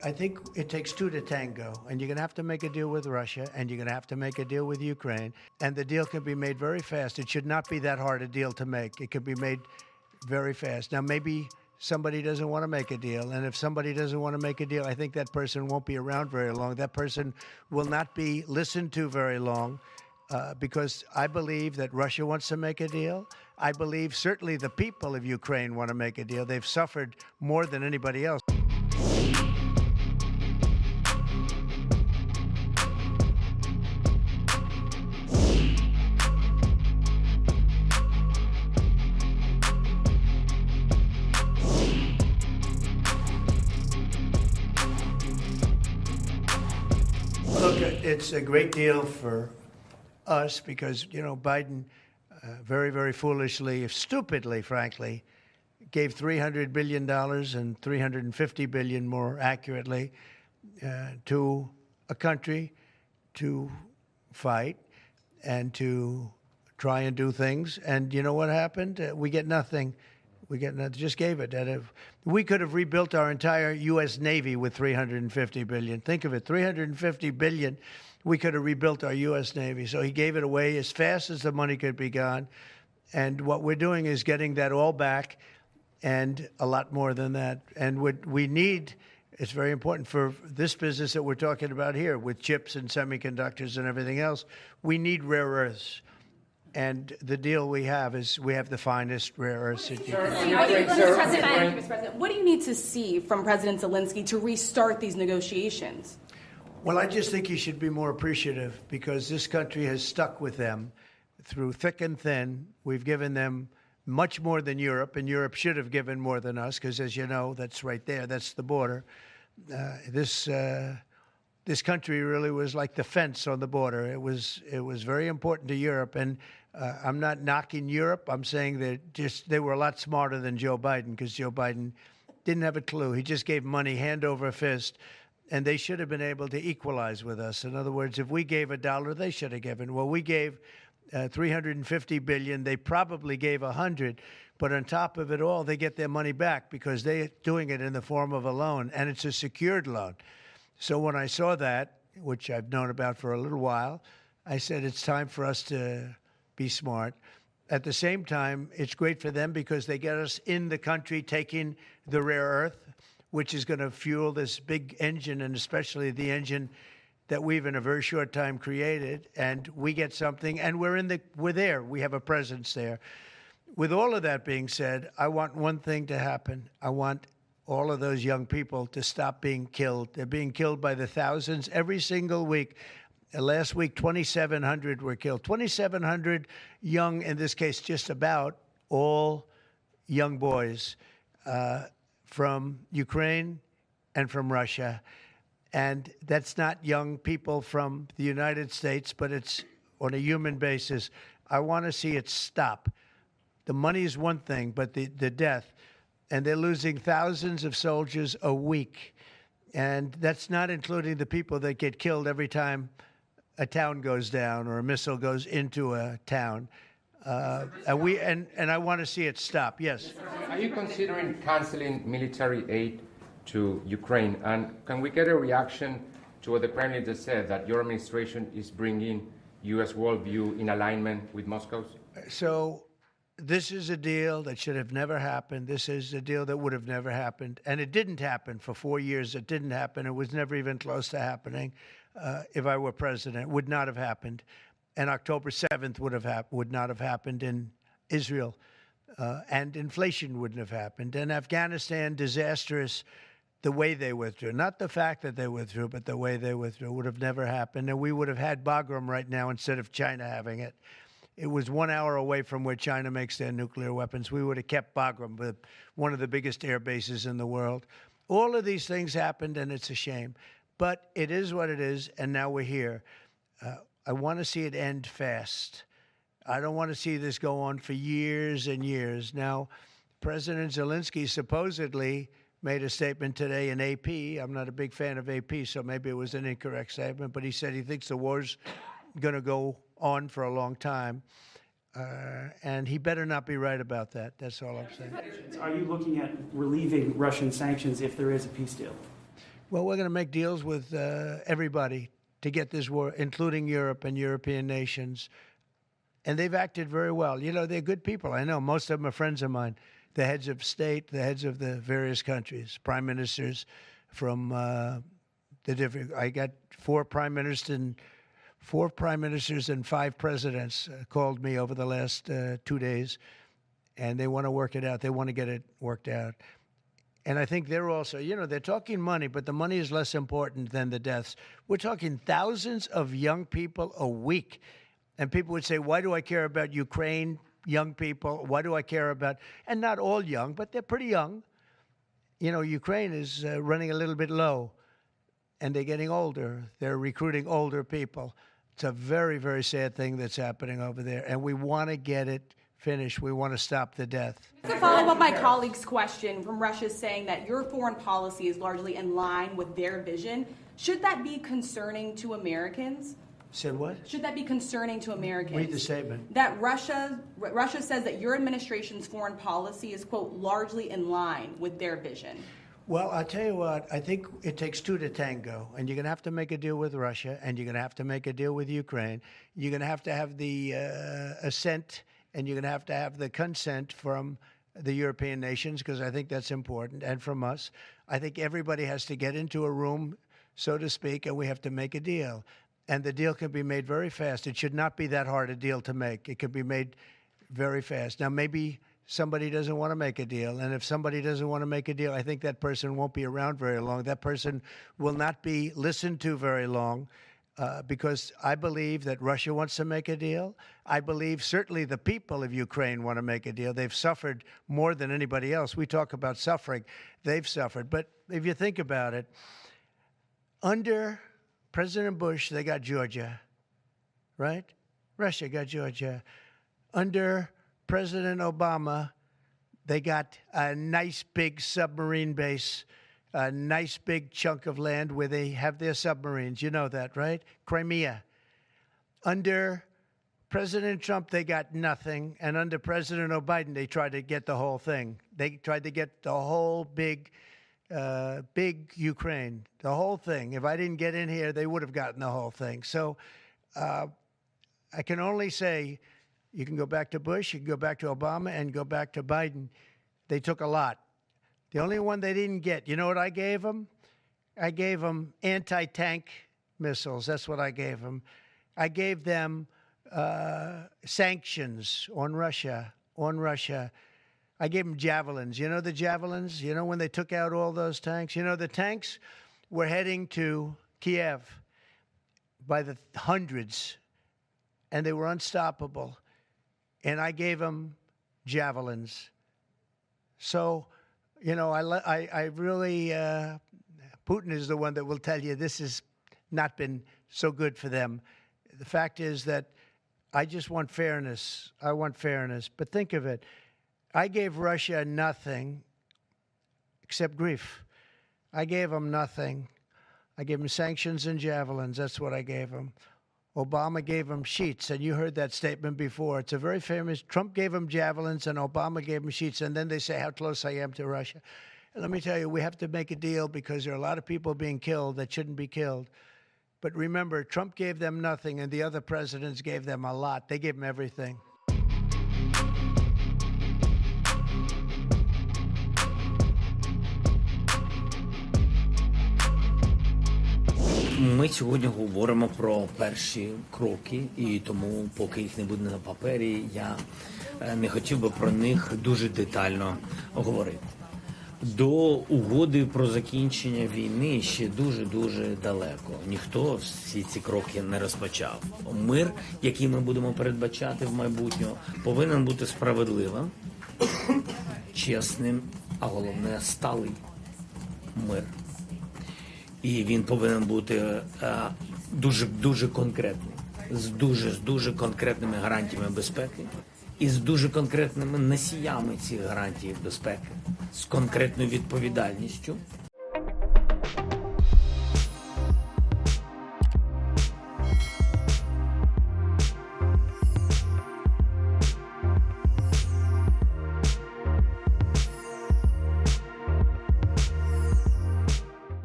I think it takes two to tango, and you're going to have to make a deal with Russia, and you're going to have to make a deal with Ukraine, and the deal can be made very fast. It should not be that hard a deal to make. It could be made very fast. Now, maybe somebody doesn't want to make a deal, and if somebody doesn't want to make a deal, I think that person won't be around very long. That person will not be listened to very long, because I believe that Russia wants to make a deal. I believe certainly the people of Ukraine want to make a deal. They've suffered more than anybody else. Look, it's a great deal for us because, Biden very, very foolishly, stupidly, frankly, gave $300 billion and $350 billion more accurately to a country to fight and to try and do things. And you know what happened? We get nothing. Just gave it. We could have rebuilt our entire U.S. Navy with $350 billion. Think of it, $350 billion. We could have rebuilt our U.S. Navy. So he gave it away as fast as the money could be gone. And what we're doing is getting that all back and a lot more than that. And what we need, it's very important for this business that we're talking about here with chips and semiconductors and everything else. We need rare earths. And the deal we have is we have the finest rare earths. What do you need to see from President Zelensky to restart these negotiations? Well, I just think he should be more appreciative because this country has stuck with them through thick and thin. We've given them much more than Europe, and Europe should have given more than us because, as you know, that's right there. That's the border. This country really was like the fence on the border. It was very important to Europe, and I'm not knocking Europe. I'm saying that they were a lot smarter than Joe Biden because Joe Biden didn't have a clue. He just gave money hand over fist, and they should have been able to equalize with us. In other words, if we gave $1, they should have given. Well, we gave $350 billion. They probably gave $100, but on top of it all, they get their money back because they're doing it in the form of a loan, and it's a secured loan. So when I saw that, which I've known about for a little while, I said it's time for us to be smart. At the same time, it's great for them because they get us in the country taking the rare earth, which is going to fuel this big engine, and especially the engine that we've in a very short time created. And we get something, and we're there. We have a presence there. With all of that being said, I want one thing to happen. I want all of those young people to stop being killed. They're being killed by the thousands every single week. Last week, 2,700 were killed. 2,700 young, in this case, just about all young boys from Ukraine and from Russia. And that's not young people from the United States, but it's on a human basis. I want to see it stop. The money is one thing, but the death. And they're losing thousands of soldiers a week. And that's not including the people that get killed every time a town goes down or a missile goes into a town. And I want to see it stop. Yes. Are you considering canceling military aid to Ukraine? And can we get a reaction to what the Prime Minister said, that your administration is bringing U.S. worldview in alignment with Moscow's? So this is a deal that should have never happened. This is a deal that would have never happened. And it didn't happen for 4 years. It didn't happen. It was never even close to happening. If I were president, it would not have happened. And October 7th would not have happened in Israel. And inflation wouldn't have happened. And Afghanistan, disastrous, the way they withdrew. Not the fact that they withdrew, but the way they withdrew would have never happened. And we would have had Bagram right now instead of China having it. It was 1 hour away from where China makes their nuclear weapons. We would have kept Bagram, with one of the biggest air bases in the world. All of these things happened, and it's a shame. But it is what it is, and now we're here. I want to see it end fast. I don't want to see this go on for years and years. Now, President Zelensky supposedly made a statement today in AP. I'm not a big fan of AP, so maybe it was an incorrect statement, but he said he thinks the war's going to go on for a long time. And he better not be right about that. That's all I'm saying. Are you looking at relieving Russian sanctions if there is a peace deal? Well, we're going to make deals with everybody to get this war, including Europe and European nations. And they've acted very well. You know, they're good people. I know most of them are friends of mine, the heads of state, the heads of the various countries, prime ministers from the different. I got four prime ministers and five presidents called me over the last 2 days, and they want to work it out. They want to get it worked out. And I think they're also, you know, they're talking money, but the money is less important than the deaths. We're talking thousands of young people a week. And people would say, why do I care about Ukraine, young people? Why do I care about, and not all young, but they're pretty young. You know, Ukraine is running a little bit low, and they're getting older. They're recruiting older people. It's a very, very sad thing that's happening over there, and we want to get it finished. We want to stop the death. To follow up my colleague's question from Russia saying that your foreign policy is largely in line with their vision, should that be concerning to Americans? Said what? Should that be concerning to Americans? Read the statement. That Russia says that your administration's foreign policy is, quote, largely in line with their vision. Well, I'll tell you what, I think it takes two to tango, and you're going to have to make a deal with Russia, and you're going to have to make a deal with Ukraine. You're going to have the assent, and you're going to have the consent from the European nations, because I think that's important, and from us. I think everybody has to get into a room, so to speak, and we have to make a deal. And the deal can be made very fast. It should not be that hard a deal to make. It could be made very fast. Now, maybe somebody doesn't want to make a deal. And if somebody doesn't want to make a deal, I think that person won't be around very long. That person will not be listened to very long because I believe that Russia wants to make a deal. I believe certainly the people of Ukraine want to make a deal. They've suffered more than anybody else. We talk about suffering. They've suffered. But if you think about it, under President Bush, they got Georgia, right? Russia got Georgia. Under President Obama, they got a nice big submarine base, a nice big chunk of land where they have their submarines. You know that, right? Crimea. Under President Trump, they got nothing. And under President Biden, they tried to get the whole thing. They tried to get the whole big Ukraine, the whole thing. If I didn't get in here, they would have gotten the whole thing. So I can only say you can go back to Bush, you can go back to Obama, and go back to Biden. They took a lot. The only one they didn't get, you know what I gave them? I gave them anti-tank missiles. That's what I gave them. I gave them sanctions on Russia. I gave them javelins. You know the javelins? You know when they took out all those tanks? You know the tanks were heading to Kiev by the hundreds, and they were unstoppable. And I gave them javelins. So, you know, I really, Putin is the one that will tell you this has not been so good for them. The fact is that I just want fairness. I want fairness. But think of it. I gave Russia nothing except grief. I gave them nothing. I gave them sanctions and javelins. That's what I gave them. Obama gave them sheets, and you heard that statement before. It's a very famous. Trump gave them javelins, and Obama gave them sheets, and then they say how close I am to Russia. And let me tell you, we have to make a deal because there are a lot of people being killed that shouldn't be killed. But remember, Trump gave them nothing, and the other presidents gave them a lot. They gave them everything. Ми сьогодні говоримо про перші кроки, і тому, поки їх не буде на папері, я не хотів би про них дуже детально говорити. До угоди про закінчення війни ще дуже-дуже далеко. Ніхто всі ці кроки не розпочав. Мир, який ми будемо передбачати в майбутньому, повинен бути справедливим, чесним, а головне – сталий мир. І він повинен бути дуже конкретним, з дуже конкретними гарантіями безпеки і з дуже конкретними носіями цих гарантій безпеки, з конкретною відповідальністю